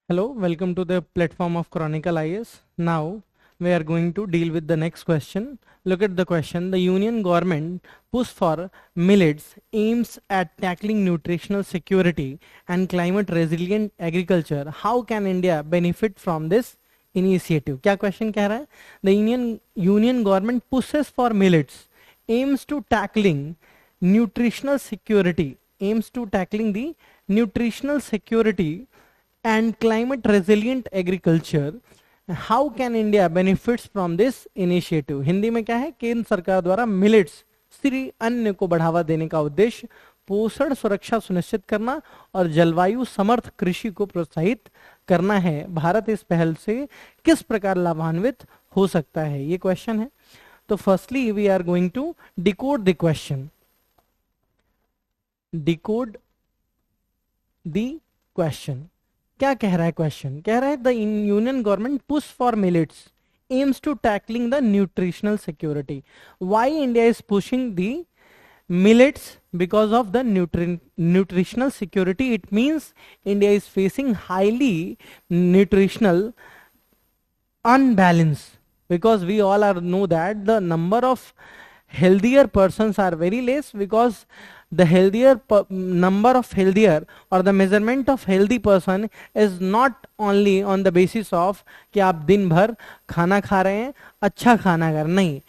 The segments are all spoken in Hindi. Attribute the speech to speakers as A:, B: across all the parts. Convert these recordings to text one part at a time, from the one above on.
A: Hello, welcome to the platform of Chronicle IS. Now we are going to deal with the next question. Look at the question. The Union government push for millets aims at tackling nutritional security and climate resilient agriculture. How can India benefit from this initiative? क्या question कह रहा है? The Union government pushes for millets aims to tackling nutritional security the nutritional security and climate resilient agriculture. How can India benefits from this initiative? Hindi में क्या है? केंद्र सरकार द्वारा मिलेट्स श्री अन्न को बढ़ावा देने का उद्देश्य पोषण सुरक्षा सुनिश्चित करना और जलवायु समर्थ कृषि को प्रोत्साहित करना है। भारत इस पहल से किस प्रकार लाभान्वित हो सकता है, ये क्वेश्चन है। तो firstly we are going to decode the question. Decode the question. क्या कह रहा है क्वेश्चन? कह रहा है the union government push for millets aims to tackling the nutritional security. Why India is pushing the millets? Because of the nutritional security. It means India is facing highly nutritional unbalance, because we all are know that the number of healthier persons are very less, because the number of healthier or the measurement of healthy person is not only on the basis of कि आप दिन भर खाना खा रहे हैं, अच्छा खाना कर नहीं।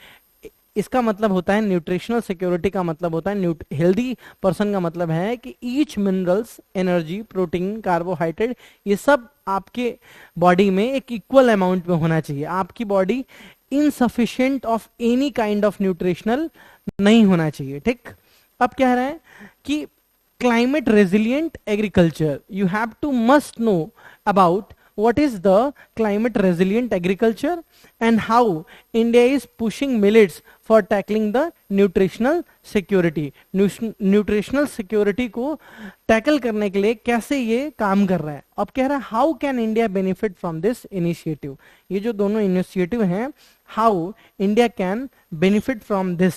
A: इसका मतलब होता है न्यूट्रिशनल सिक्योरिटी का मतलब होता है हेल्दी पर्सन का मतलब है कि each minerals, energy, protein, carbohydrate, ये सब आपके बॉडी में एक इक्वल अमाउंट में होना चाहिए। आपकी body insufficient of any kind of nutritional नहीं होना चाहिए। ठीक, अब कह रहे हैं कि climate resilient agriculture, you have to must know about what is the climate resilient agriculture and how India is pushing millets for tackling the nutritional security. Nutritional security को टैकल करने के लिए कैसे ये काम कर रहा है। अब कह रहा है how can India benefit from this initiative. ये जो दोनों इनिशिएटिव हैं, how India can benefit from this.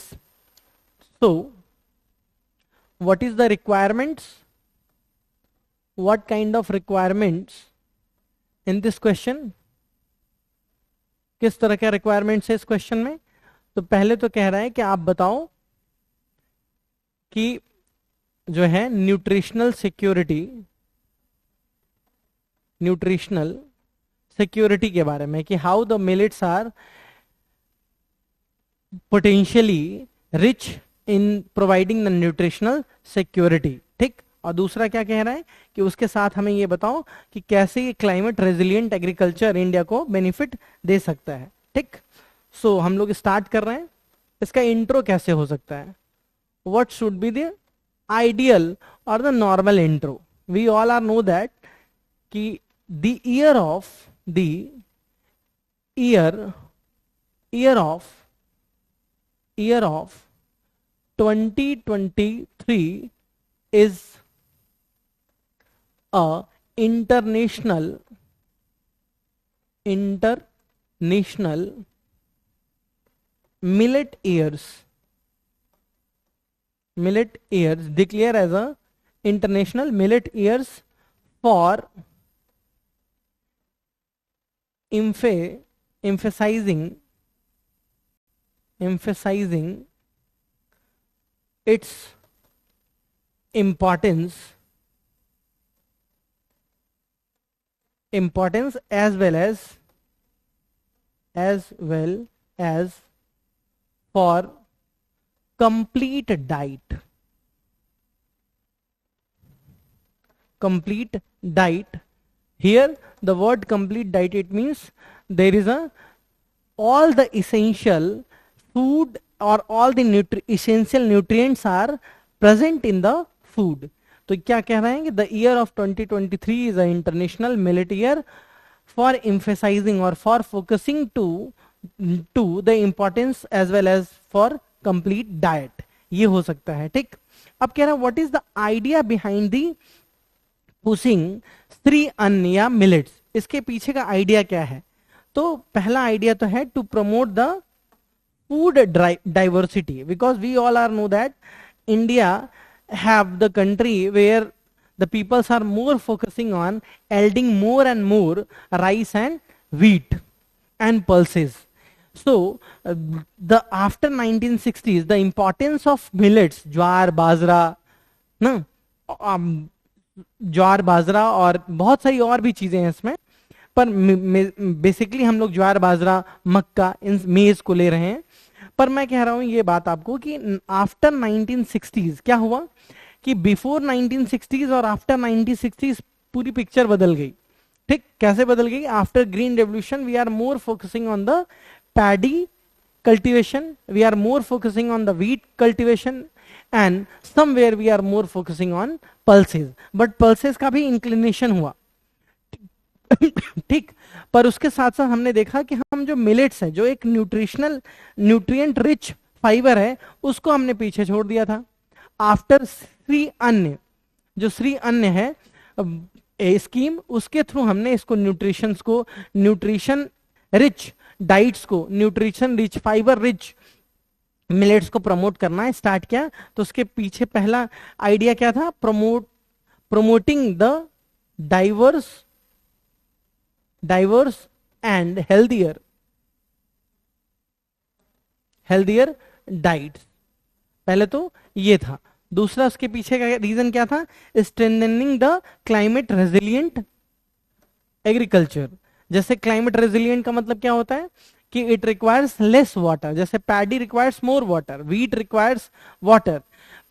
A: So what is the requirements, what kind of requirements in this question? किस तरह के रिक्वायरमेंट्स है इस क्वेश्चन में? तो पहले तो कह रहा है कि आप बताओ कि जो है न्यूट्रिशनल सिक्योरिटी के बारे में, कि how the millets are potentially rich in providing the nutritional security. ठीक, और दूसरा क्या कह रहा है कि उसके साथ हमें ये बताओ कि कैसे ये क्लाइमेट रेजिलिएंट एग्रीकल्चर इंडिया को बेनिफिट दे सकता है। ठीक, सो हम लोग स्टार्ट कर रहे हैं। इसका इंट्रो कैसे हो सकता है? What should be the ideal और the normal intro? We all are know that कि the year of 2023 is a international millet years, declare as a international millet years for emphasizing its importance as well as for complete diet. Here the word complete diet, it means there is all the essential food or all the essential nutrients are present in the food. तो क्या कह रहे हैं कि the year of 2023 is a international millet year for emphasising और for focusing to the importance as well as for complete diet. ये हो सकता है। ठीक, अब कह रहा है what is the idea behind the pushing Shree Anna या मिलेट्स। इसके पीछे का आइडिया क्या है? तो पहला आइडिया तो है to promote the food diversity, because we all are know that India have the country where the peoples are more focusing on yielding more and more rice and wheat and pulses. So the after 1960s, the importance of millets, ज्वार बाजरा ना, ज्वार बाजरा और बहुत सारी और भी चीजें हैं इसमें, पर बेसिकली हम लोग ज्वार बाजरा मक्का इन मेज को ले रहे हैं। पर मैं कह रहा हूं ये बात आपको कि आफ्टर 1960s क्या हुआ कि बिफोर 1960s और आफ्टर 1960s पूरी पिक्चर बदल गई। ठीक, कैसे बदल गई? After green revolution we are more focusing on the paddy cultivation, we are more focusing on the wheat cultivation, and somewhere we are more focusing on pulses. But pulses का भी इंक्लिनेशन हुआ, ठीक। पर उसके साथ साथ हमने देखा कि हम जो मिलेट्स है, जो एक न्यूट्रिएंट रिच फाइबर है, उसको हमने पीछे छोड़ दिया था। आफ्टर श्री अन्न, जो श्री अन्न है स्कीम, उसके थ्रू हमने इसको न्यूट्रिशन रिच डाइट्स को, nutrition rich fibre rich millets को प्रमोट करना स्टार्ट किया। तो उसके पीछे पहला आइडिया क्या था? Promoting the diverse and healthier diets. पहले तो ये था। दूसरा उसके पीछे का रीजन क्या था? Strengthening the climate resilient agriculture. जैसे क्लाइमेट रेजिलिएंट का मतलब क्या होता है कि इट रिक्वायर्स लेस वाटर, जैसे paddy requires more water, wheat requires water,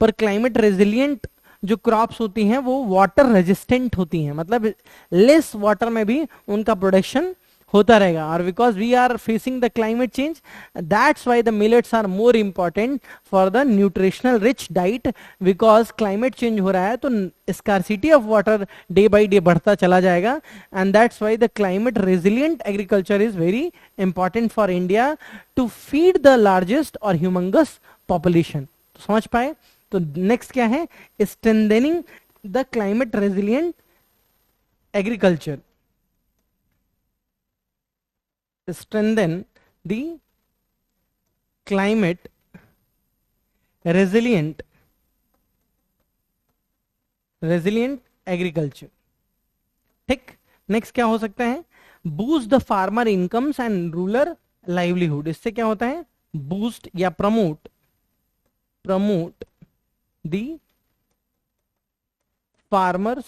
A: पर क्लाइमेट रेजिलिएंट जो क्रॉप्स होती हैं वो वाटर रेजिस्टेंट होती हैं, मतलब लेस वाटर में भी उनका प्रोडक्शन होता रहेगा। और because we are facing the climate change, that's why the millets are more important for the nutritional rich diet. Because climate change हो रहा है तो scarcity of water day by day बढ़ता चला जाएगा, and that's why the climate resilient agriculture is very important for India to feed the largest और ह्यूमंगस पॉपुलेशन। समझ पाए? तो नेक्स्ट क्या है? Strengthening the climate resilient agriculture, strengthen the climate resilient agriculture। ठीक, नेक्स्ट क्या हो सकता है? Boost the farmer incomes and rural livelihood. इससे क्या होता है? बूस्ट या promote the farmers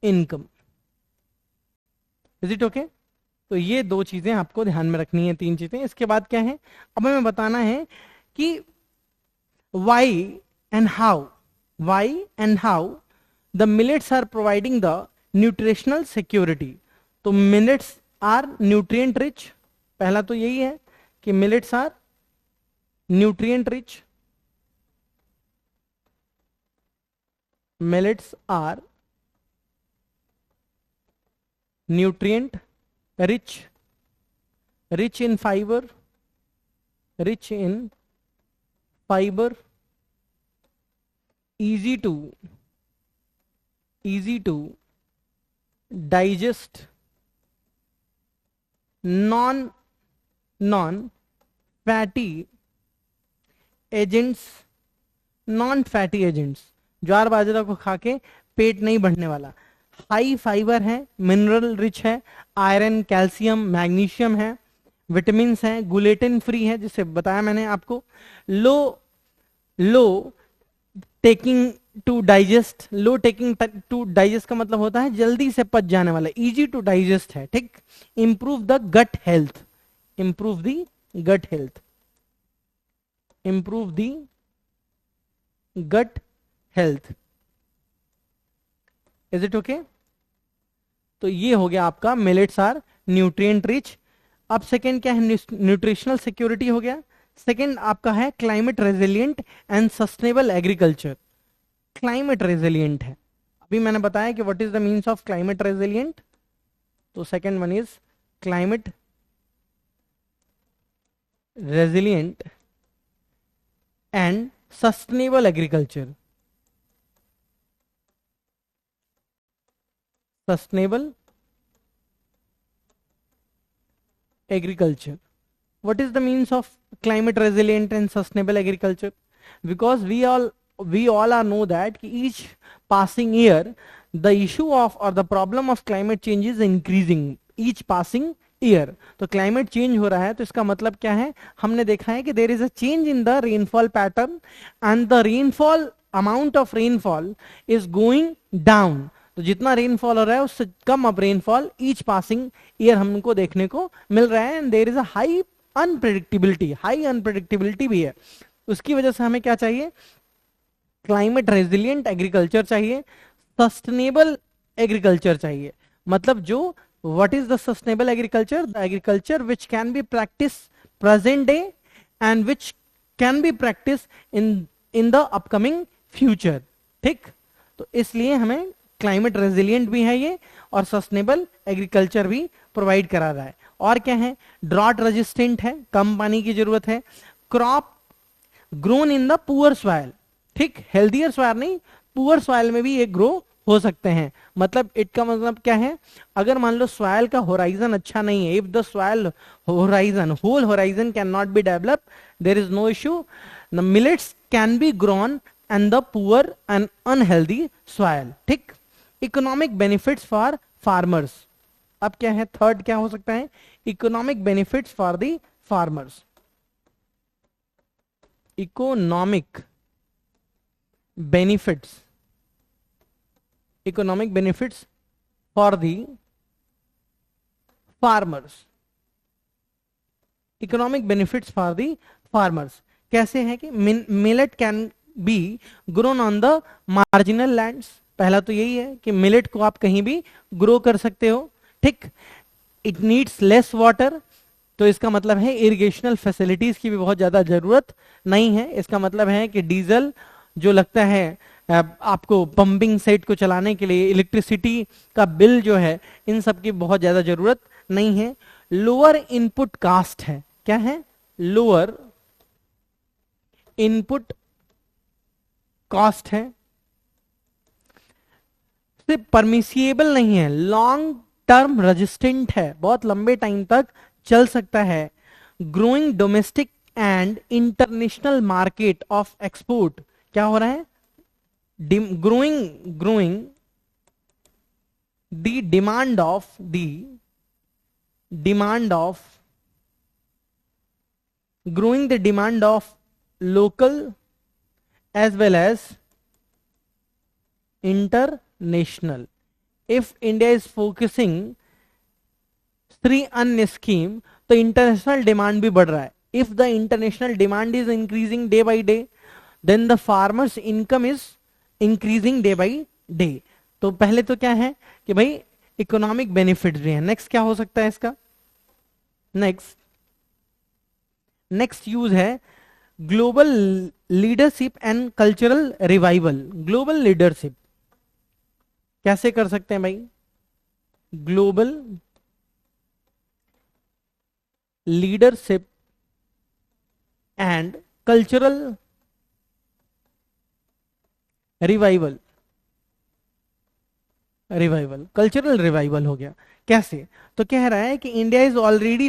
A: income. Is it okay? तो ये दो चीजें आपको ध्यान में रखनी है, तीन चीजें। इसके बाद क्या है? अब हमें बताना है कि why and how the millets are providing the nutritional security. तो मिलेट्स आर न्यूट्रिएंट रिच, पहला तो यही है कि millets are nutrient rich, millets are nutrient rich in fiber, easy to digest, non fatty agents, ज्वार बाजरा को खा के पेट नहीं बढ़ने वाला। हाई फाइबर है, मिनरल रिच है, आयरन, कैल्शियम, मैग्नीशियम है, विटामिन्स हैं, ग्लूटेन फ्री है, जिसे बताया मैंने आपको। लो टेकिंग टू डाइजेस्ट का मतलब होता है जल्दी से पच जाने वाला, इजी टू डाइजेस्ट है। ठीक, improve the gut health, is it okay? तो ये हो गया आपका मिलेट्स आर न्यूट्रिएंट रिच। अब सेकेंड क्या है? न्यूट्रिशनल सिक्योरिटी हो गया। सेकेंड आपका है climate resilient and sustainable agriculture. Climate resilient है, अभी मैंने बताया कि what is the means of climate resilient. तो second one is climate resilient and sustainable agriculture. Sustainable agriculture. What is the means of climate resilient and sustainable agriculture? Because we all we all are know that कि each passing year the issue of or the problem of climate change is increasing each passing year. तो क्लाइमेट चेंज हो रहा है तो इसका मतलब क्या है, हमने देखा है कि देर is a change in the rainfall pattern and the rainfall amount of rainfall is going down. तो जितना रेनफॉल हो रहा है उससे कम अब रेनफॉल ईच पासिंग ईयर हमको देखने को मिल रहा है and there is a high unpredictability भी है। उसकी वजह से हमें क्या चाहिए, क्लाइमेट रेजिलिएंट एग्रीकल्चर चाहिए, सस्टेनेबल एग्रीकल्चर चाहिए। मतलब जो what is the sustainable agriculture? The agriculture which can be practiced present day and which can be practiced in the upcoming future। ठीक, तो इसलिए हमें क्लाइमेट रेजिलिएंट भी है ये और सस्टेनेबल एग्रीकल्चर भी प्रोवाइड करा रहा है। और क्या है, ड्रॉट रेजिस्टेंट है, कम पानी की जरूरत है, crop grown in the poor soil. ठीक, हेल्दियर सॉइल नहीं, पुअर सॉइल में भी ये ग्रो हो सकते हैं। मतलब इट का मतलब क्या है, अगर मान लो सॉइल का होराइजन अच्छा नहीं है, if the soil horizon whole horizon can not be develop, there is no issue, the millets can be grown and the poor and unhealthy soil. ठीक, इकोनॉमिक बेनिफिट्स फॉर फार्मर्स। अब क्या है, थर्ड क्या हो सकता है, economic benefits for the farmers. Economic benefits, economic benefits for the farmers. Economic benefits for the farmers कैसे हैं कि millet can be grown on the marginal lands. पहला तो यही है कि मिलेट को आप कहीं भी ग्रो कर सकते हो। ठीक, इट नीड्स लेस वाटर, तो इसका मतलब है इरिगेशनल फैसिलिटीज की भी बहुत ज्यादा जरूरत नहीं है। इसका मतलब है कि डीजल जो लगता है आपको पंपिंग सेट को चलाने के लिए, इलेक्ट्रिसिटी का बिल जो है, इन सब की बहुत ज्यादा जरूरत नहीं है। लोअर इनपुट कास्ट है, क्या है, लोअर इनपुट कॉस्ट है, सिर्फ परमिसिएबल नहीं है, लॉन्ग टर्म रेजिस्टेंट है, बहुत लंबे टाइम तक चल सकता है। Growing domestic and international market of export, क्या हो रहा है, growing the demand of local as well as international। if India is focusing Shri अन्न स्कीम, तो इंटरनेशनल डिमांड भी बढ़ रहा है। if the international demand is increasing day by day, then the farmers income is increasing day by day. तो पहले तो क्या है कि भाई इकोनॉमिक बेनिफिट भी है। नेक्स्ट क्या हो सकता है इसका, नेक्स्ट यूज है global leadership and cultural revival. Global leadership कैसे कर सकते हैं भाई, global leadership and cultural revival. Cultural revival हो गया कैसे, तो कह रहा है कि India is already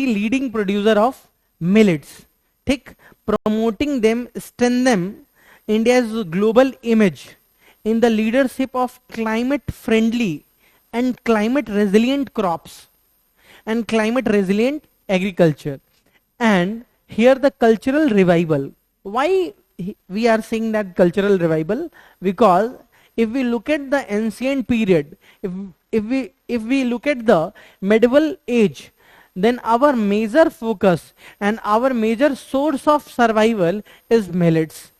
A: leading producer of millets. ठीक, promoting them strengthen India's global image in the leadership of climate friendly and climate resilient crops and climate resilient agriculture. And here the cultural revival, why we are seeing that cultural revival, because if we look at the ancient period, if we look at the medieval age, then our major focus and our major source of survival is millets.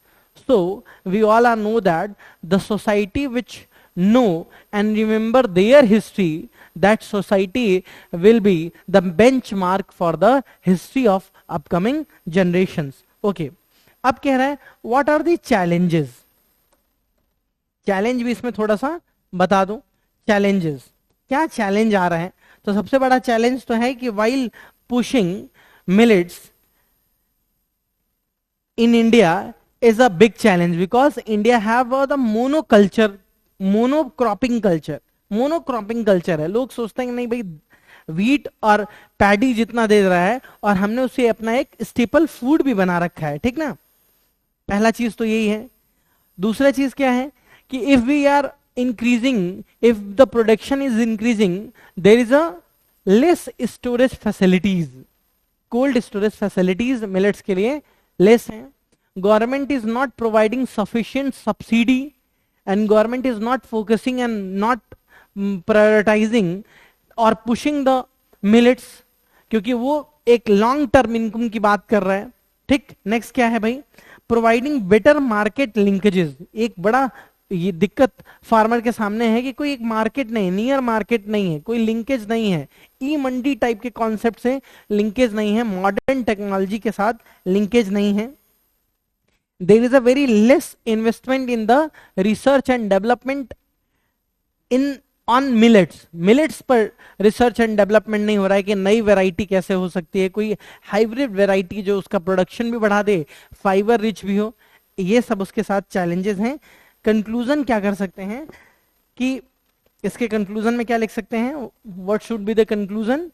A: So we all are know that the society which know and remember their history, that society will be the benchmark for the history of upcoming generations। okay, अब कह रहा है what are the challenges. Challenge भी इसमें थोड़ा सा बता दूं, चैलेंजेस क्या चैलेंज आ रहा है। तो सबसे बड़ा चैलेंज तो है कि while pushing millets in India is a big challenge, because India have the monocropping culture है। लोग सोचते हैं कि नहीं भाई वीट और पैडी जितना दे रहा है और हमने उसे अपना एक स्टेपल फूड भी बना रखा है, ठीक ना। पहला चीज तो यही है। दूसरा चीज क्या है कि if we are increasing, if the production is increasing, there is a less storage facilities, cold storage facilities millets के लिए लेस हैं। Government is not providing sufficient subsidy and government is not focusing and not prioritising और पुशिंग द मिलेट्स, क्योंकि वो एक लॉन्ग टर्म इनकम की बात कर रहा है। ठीक, नेक्स्ट क्या है भाई, प्रोवाइडिंग बेटर मार्केट लिंकेजेस। एक बड़ा ये दिक्कत फार्मर के सामने है कि कोई एक मार्केट नहीं, नियर मार्केट नहीं है, कोई लिंकेज नहीं है, ई मंडी टाइप के कॉन्सेप्ट से लिंकेज नहीं है, मॉडर्न टेक्नोलॉजी के साथ लिंकेज नहीं है। There is a very less investment in the research and development in on millets. Millets पर रिसर्च एंड डेवलपमेंट नहीं हो रहा है कि नई वैरायटी कैसे हो सकती है, कोई हाइब्रिड वैरायटी जो उसका प्रोडक्शन भी बढ़ा दे, फाइबर रिच भी हो। ये सब उसके साथ चैलेंजेस हैं। कंक्लूजन क्या कर सकते हैं कि इसके कंक्लूजन में क्या लिख सकते हैं, what should be the conclusion?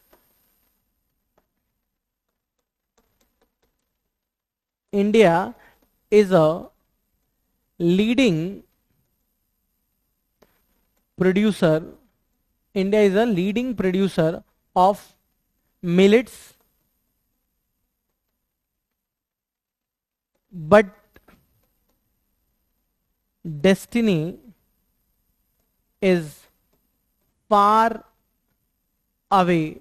A: India is a leading producer, India is a leading producer of millets, but destiny is far away,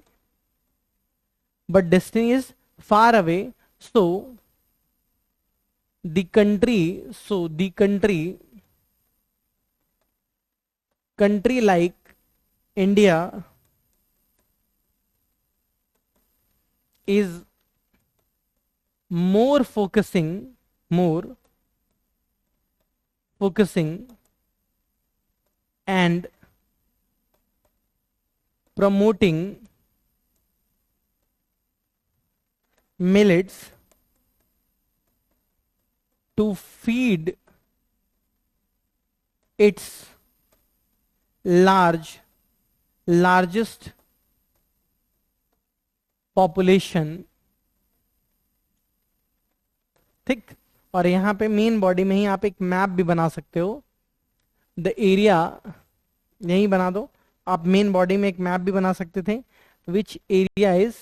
A: but destiny is far away. So the country like India is more focusing and promoting millets to feed its largest population। ठीक, और यहां पे मेन बॉडी में ही आप एक मैप भी बना सकते हो, द एरिया यही बना दो आप, मेन बॉडी में एक मैप भी बना सकते थे, which area is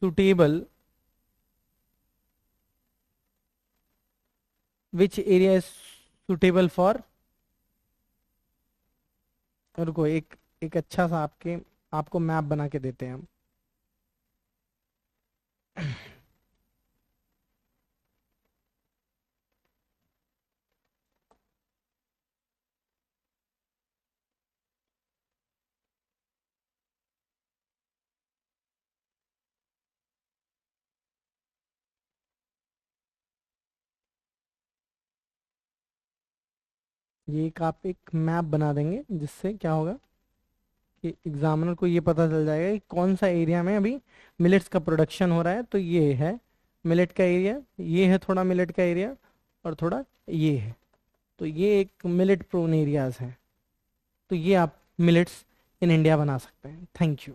A: suitable, which area is suitable for, रुको एक अच्छा सा आपको मैप बना के देते हैं हम। ये आप एक मैप बना देंगे जिससे क्या होगा कि एग्जामिनर को ये पता चल जाएगा कि कौन सा एरिया में अभी मिलेट्स का प्रोडक्शन हो रहा है। तो ये है मिलेट का एरिया, ये है थोड़ा मिलेट का एरिया, और थोड़ा ये है, तो ये एक मिलेट प्रोन एरियाज है। तो ये आप मिलेट्स इन इंडिया बना सकते हैं। Thank you.